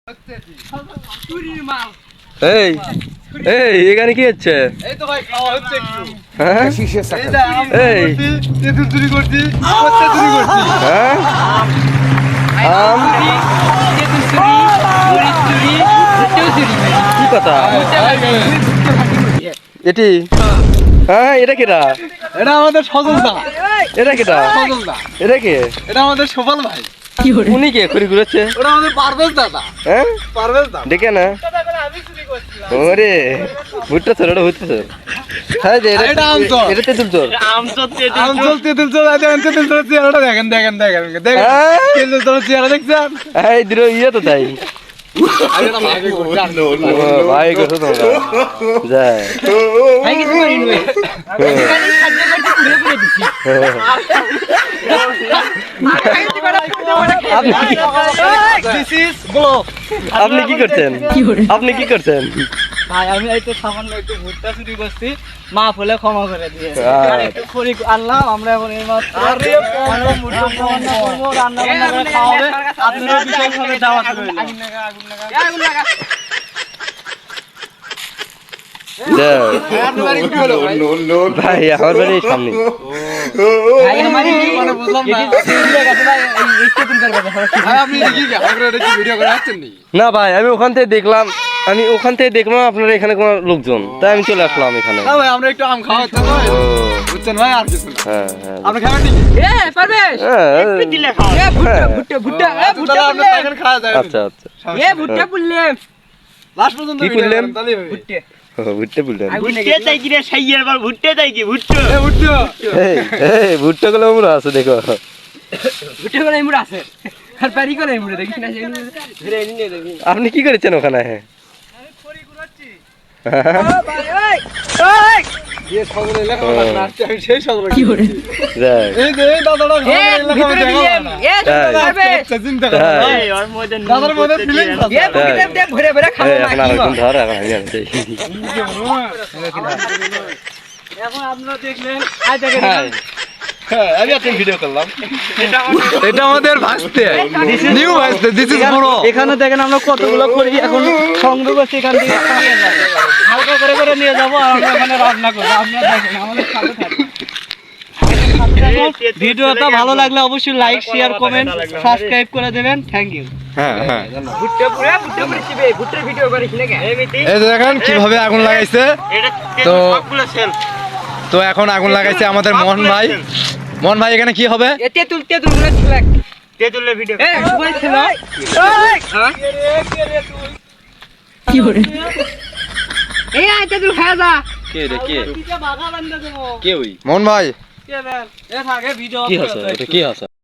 এই এই এখানে কি হচ্ছে? এই তো ভাই খাওয়া হচ্ছে একটু। হ্যাঁ এই যে আম এই তেঁতুল চুরি করছি, কচ্চা চুরি করছি। হ্যাঁ আম কি কথা এটি? হ্যাঁ এটা কেটা? এটা আমাদের সজল দা। এটা কেটা? সজল দা। এটা কে? এটা আমাদের সোপাল ভাই। উনি কে ঘুরে ঘুরেছে? ওটা আমাদের পারভেজ দাদা। হ্যাঁ পারভেজ দা। দেখে না ওরে ভুট্টা চোর, ওটা ভুট্টা চোর। হ্যাঁ যে এটা আম চোর। এটা তেঁতুল চোর। আম চোর তেঁতুল চোর আছে, তেঁতুল চোর চেহারাটা দেখেন দেখেন দেখেন দেখেন। হ্যাঁ? তেঁতুল চোর চেহারা দেখছেন? এই দিল ইয়ে তো তাই। ও, ভাই করছো তোমরা যাই আপনি কি করছেন? আপনি কি করছেন? ভাই আমি এই তো সামান্য একটু ভুট্টা চুরি করছি, মা ফলে ক্ষমা করে দিয়ে একটু খড়ি আনলাম। আমরা এখন এই মাছ রান্না করবো, রান্না বান্না করে খাওয়া হবে। আপনারা বিশেষভাবে দাওয়াত রইল। ভাই আমার বাড়ির সামনে। ভাই আমার মানে বুঝলাম না। ভাই আপনি কি আপনারা এটা কি ভিডিও করে আসছেন নি? না ভাই আমি ওখান থেকে দেখলাম, আপনারা এখানে কোনো লোকজন, তাই আমি চলে আসলাম এখানে। না ভাই আমরা একটু আম খাওয়া হচ্ছে ভাই। বুঝছেন ভাই আর কিছু না। হ্যাঁ হ্যাঁ আপনি খাবেন নাকি? পারবেশ হ্যাঁ, ভুট্টা তাহলে আমরা এখন খাওয়া যায়। আচ্ছা আচ্ছা ভুট্টা পুললে লাস্ট পর্যন্ত কি ভিডিও করলেন? করেন, তাহলেই হবে। ও, ভুট্টা বললেন। ভুট্টা চাই কি রে সাইয়ার বার ভুট্টা চাই কি ভুট্টা এ উঠছো। এই এই ভুট্টা গুলো আমরা আছে দেখো। ভুট্টা করে এমুড় আছে আর পারি করে এমুড় দেখি না ধরে এনে নিয়ে দেখি আপনি কি করেছেন ওখানে? হ্যাঁ যে সদরে লেখা আছে আসছে, আমি সেই সদরে কি করে যাই। এই যে এই দাদাটা সদরে লেখা আছে, আচ্ছা, চিন্তা করো না। এই ওর মধ্যে দাদার মধ্যে feelings আছে। ভরে ভরে খাবো এই, এখন আরেকজন ধর, এখন আমি আনছি। এখন আপনারা দেখলেন আই দেখেন হ্যাঁ, আমি একটা ভিডিও করলাম। এটা আমাদের ভাসতে নিউ ভাসতে, দিস ইজ বড়। এখানে দেখেন আমরা কতগুলো করি এখন সংগ্রহ করছি, এখান থেকে নিয়ে যাবো, হালকা করে করে নিয়ে যাবো আর আমরা এখানে রান্না করবো। আপনারা দেখেন আমাদের সাথে থাকুন। ভিডিওটা ভালো লাগলে অবশ্যই লাইক শেয়ার কমেন্ট সাবস্ক্রাইব করে দেবেন। Thank you. হ্যাঁ হ্যাঁ ভুট্টা পুরা ভুট্টা করে চিবে ভুট্টার ভিডিও করিস না কেন এই যে দেখেন কিভাবে আগুন লাগাইছে। তো তো এখন আগুন লাগাইছে আমাদের মোহন ভাই। মোহন ভাই এখানে কি হবে? এ তেতুল তেতুল গুলো ছিলাক তেতুলের ভিডিও এ সবাই ছিল কি করে এই আই তেতুল খাওয়া যা কে রে কে? কিটা বাগা বান্দা দেবো কে ওই? মোহন ভাই কে এ থাকে ভিডিও কি হচ্ছে? এটা কি হচ্ছে?